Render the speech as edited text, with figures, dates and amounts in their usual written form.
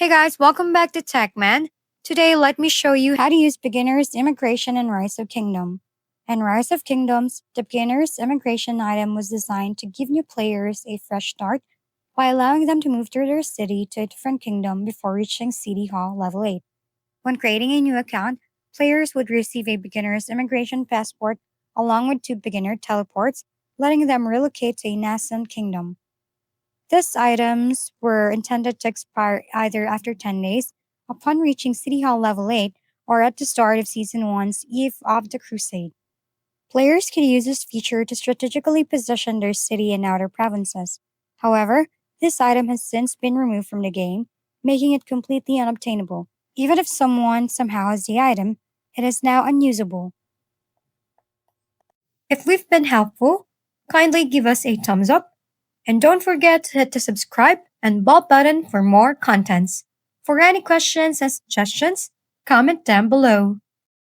Hey guys, welcome back to TechMan. Today, let me show you how to use Beginner's Immigration in Rise of Kingdom. In Rise of Kingdoms, the Beginner's Immigration item was designed to give new players a fresh start by allowing them to move through their city to a different kingdom before reaching City Hall level 8. When creating a new account, players would receive a Beginner's Immigration passport along with two beginner teleports, letting them relocate to a nascent kingdom. These items were intended to expire either after 10 days, upon reaching City Hall level 8, or at the start of Season 1's Eve of the Crusade. Players could use this feature to strategically position their city in outer provinces. However, this item has since been removed from the game, making it completely unobtainable. Even if someone somehow has the item, it is now unusable. If we've been helpful, kindly give us a thumbs up. And don't forget to hit the subscribe and bell button for more contents. For any questions and suggestions, comment down below.